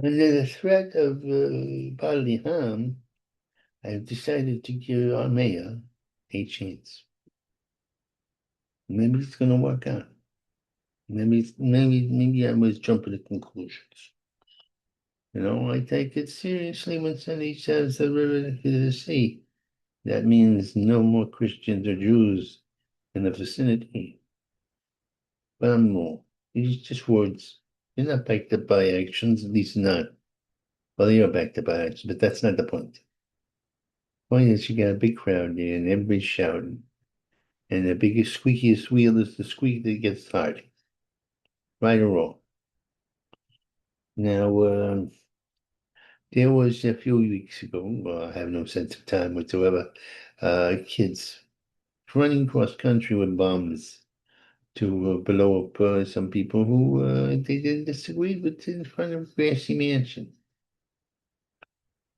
Under the threat of bodily harm, I've decided to give our mayor a chance. Maybe it's going to work out. Maybe I was jumping to conclusions. I take it seriously when somebody says the river to the sea. That means no more Christians or Jews in the vicinity. But I'm more. These are just words. They're not backed up by actions, at least not. Well, they are backed up by actions, but that's not the point. The point is you got a big crowd there and everybody's shouting. And the biggest, squeakiest wheel is the squeak that gets started. Right or wrong. Now, there was a few weeks ago, I have no sense of time whatsoever, kids running cross country with bombs to blow up some people who they didn't disagree with in front of Grassy Mansion.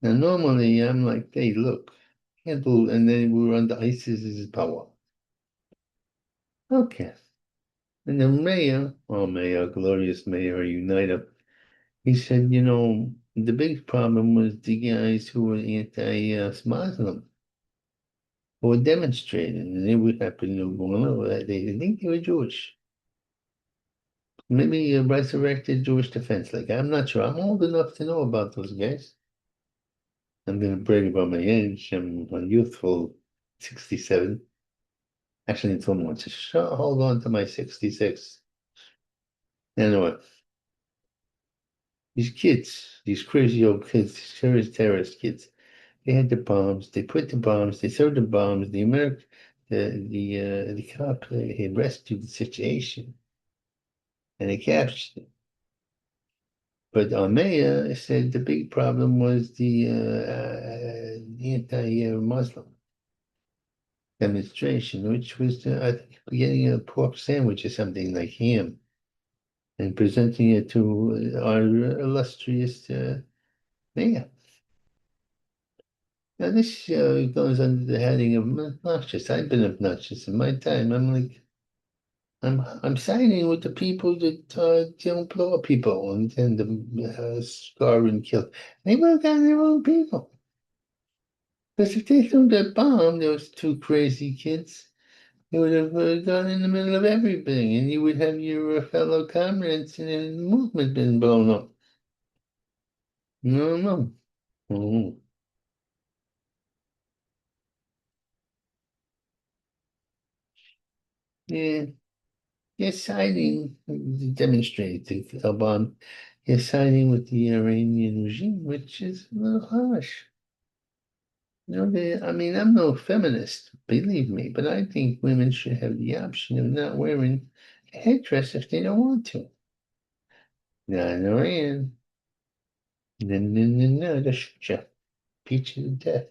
Now, normally I'm like, hey, look, can't believe, and then we were under ISIS's power. Okay. And the mayor, oh, mayor, glorious mayor, unite. He said, the big problem was the guys who were anti-Muslim, who were demonstrating, and they would happen to go over that. They didn't think they were Jewish. Maybe a resurrected Jewish Defense League. I'm not sure. I'm old enough to know about those guys. I'm going to brag about my age. I'm a youthful 67. Actually, it's almost. Hold on to my 66. Anyway, these kids, these crazy old kids, these terrorist kids, they had the bombs. They put the bombs. They threw the bombs. The cop had rescued the situation and they captured it. But Armenia said the big problem was the anti-Muslim demonstration, which was I think getting a pork sandwich or something like ham and presenting it to our illustrious mayor. Now, this goes under the heading of obnoxious. I've been obnoxious in my time. I'm siding with the people that don't blow up people and scar and kill. They work on their own people. Because if they threw that bomb, those two crazy kids, they would have gone in the middle of everything, and you would have your fellow comrades and the movement been blown up. No, no. Oh. Yeah. You're siding, demonstrated Obama, you're siding with the Iranian regime, which is a little harsh. I mean, I'm no feminist, believe me, but I think women should have the option of not wearing a headdress if they don't want to. Not in Iran. No, no, no, no, they'll shoot you, beat you to death.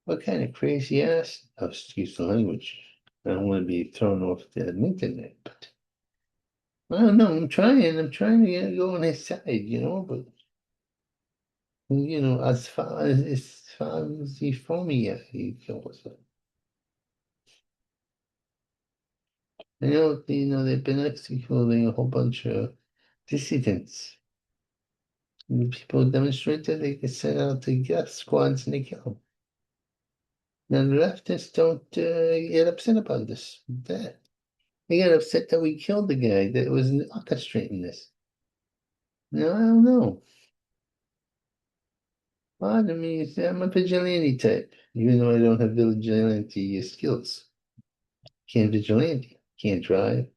What kind of crazy ass? Oh, excuse the language. I don't want to be thrown off the internet, but I don't know. I'm trying to go on his side, but as far as the phobia he goes. They've been executing a whole bunch of dissidents. And people demonstrated they get sent out to gas squads and they kill them. Now the leftists don't get upset about this. They get upset that we killed the guy that was orchestrating this. No, I don't know. Part of me is I'm a vigilante type, even though I don't have vigilante skills. Can't vigilante, can't drive.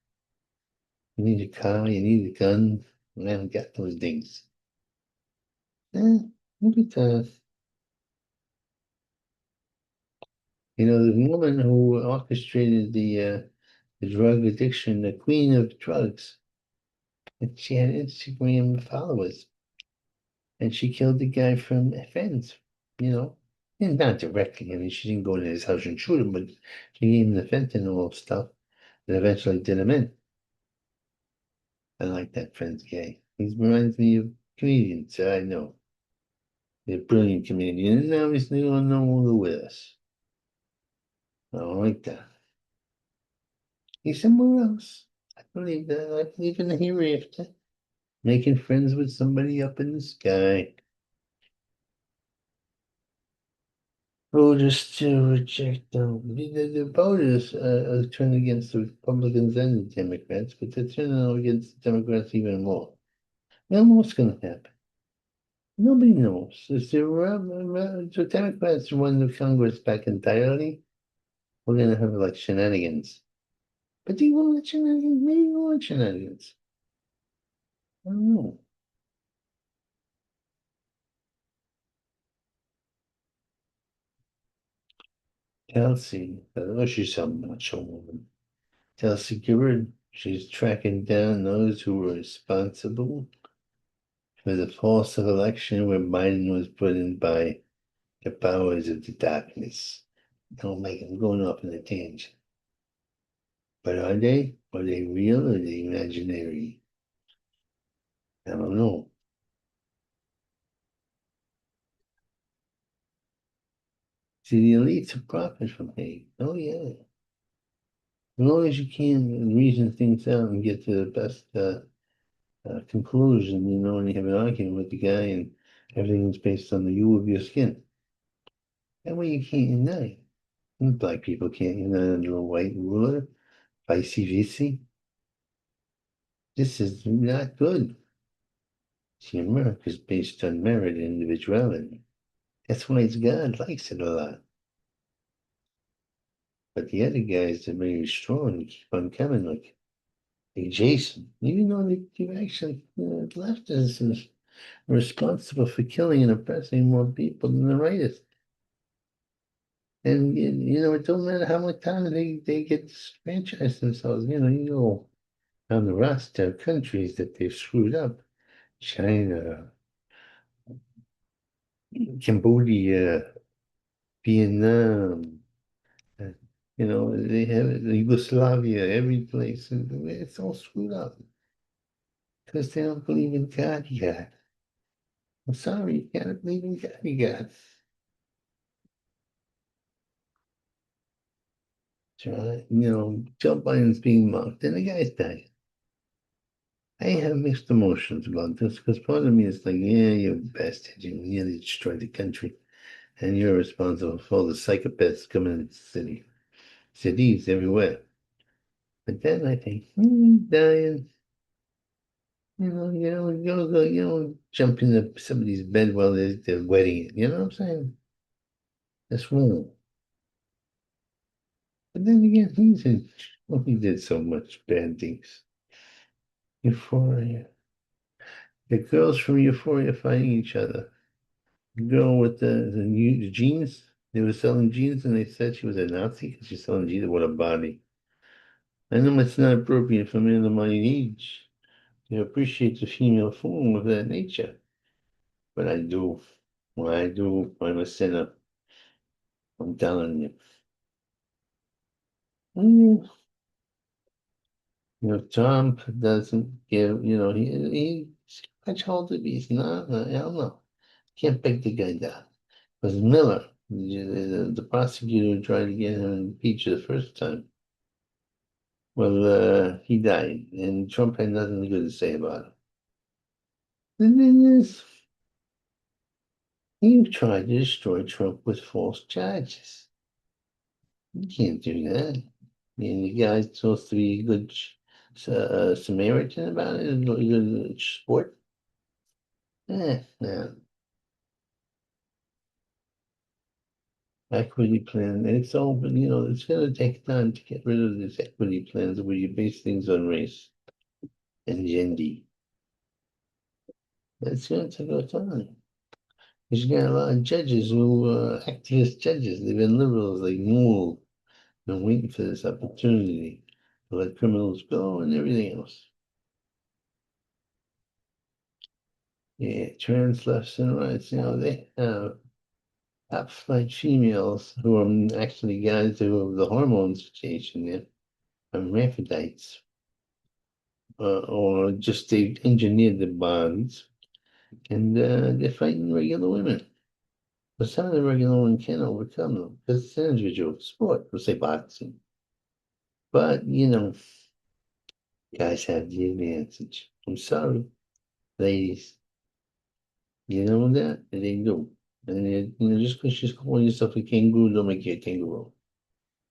You need a car, you need a gun. I haven't got those things. Look at the woman who orchestrated the drug addiction, the queen of drugs, and she had Instagram followers, and she killed the guy from friends, you know. And not directly. I mean, she didn't go into his house and shoot him, but she gave him the fentanyl stuff that eventually did him in. I like that friend's gay. He reminds me of comedians that I know. They're brilliant comedians, and now he's no longer with us. I don't like that. He's somewhere else. I believe that. I believe in the hereafter. making friends with somebody up in the sky. Voters to reject them. The voters are turning against the Republicans and the Democrats, but they're turning out against the Democrats even more. We don't know what's going to happen. Nobody knows. If the Democrats won the Congress back entirely, we're going to have like shenanigans. But do you want shenanigans? Maybe you want shenanigans. I don't know. Kelsey, she's a macho woman. Kelsey Gibbard, she's tracking down those who were responsible for the false election where Biden was put in by the powers of the darkness. Don't make them going off in a tangent. But are they? Are they real or are they imaginary? I don't know. See, the elites profit from hate. Oh, yeah. As long as you can reason things out and get to the best conclusion, and you have an argument with the guy and everything's based on the hue of your skin. That way you can't unite. And black people can't unite under a white ruler, vice versa. This is not good. See, America is based on merit and individuality. That's why it's God likes it a lot. But the other guys are very strong, keep on coming, like Jason. Even though they've actually, leftists is responsible for killing and oppressing more people than the rightists. And it don't matter how much time they get disenfranchised themselves. You go on the roster of countries that they've screwed up. China, Cambodia, Vietnam, uh, they have Yugoslavia, every place, and it's all screwed up because they don't believe in God yet. I'm sorry, you can't believe in God yet. Right? Joe Biden's being mocked, and the guy's dying. I have mixed emotions about this because part of me is like, yeah, you bastard, you nearly destroyed the country, and you're responsible for all the psychopaths coming into the cities everywhere. But then I think, dying, jump into somebody's bed while they're wetting it. You know what I'm saying? That's wrong. But then again, he did so much bad things. Euphoria. The girls from Euphoria fighting each other. The girl with the jeans, they were selling jeans and they said she was a Nazi because she's selling jeans. What a body. I know it's not appropriate for men of my age to appreciate the female form of that nature, but I do. Well, I do. I'm a sinner. I'm telling you. Mm, Trump doesn't give, he's much older, but he's not. I don't know. Can't pick the guy down. Because Miller, the prosecutor tried to get him impeached the first time. Well, he died, and Trump had nothing good to say about it. The thing is, you tried to destroy Trump with false charges. You can't do that. I mean, the guy's supposed to be a good Samaritan about it, a good sport. No. Equity plan. And it's all, but it's going to take time to get rid of these equity plans where you base things on race and gender. It's going to take a time. Because you got a lot of judges who are activist judges. They've been liberals like Moore, been waiting for this opportunity to let criminals go and everything else. Yeah, trans lefts and rights, they have top flight females who are actually guys who have the hormone situation, yeah, hermaphrodites, or just they engineered the bodies and they're fighting regular women. But some of the regular women can't overcome them because it's an individual sport, let's say boxing. But, guys have the advantage. I'm sorry. ladies. You know that? They do. And just because you call yourself a kangaroo, don't make you a kangaroo.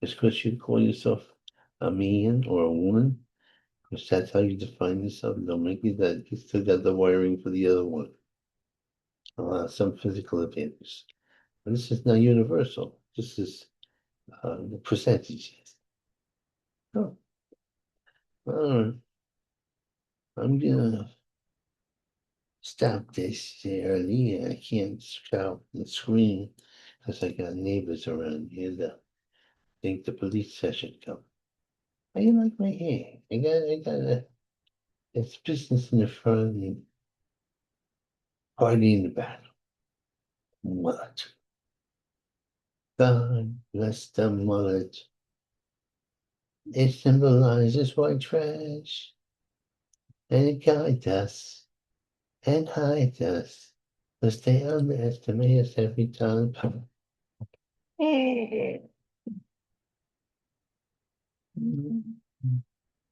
Just because you call yourself a man or a woman, because that's how you define yourself, don't make you that. You still got the wiring for the other one. Some physical advantage. But this is not universal. This is the percentages. Oh, well, I'm gonna stop this early. I can't shout and scream because I got neighbors around here that think the police session come. How you like my hair? It's business in the front and party in the back. What? God bless the mullet. It symbolizes white trash, and it guides us and hides us, because they underestimate us every time.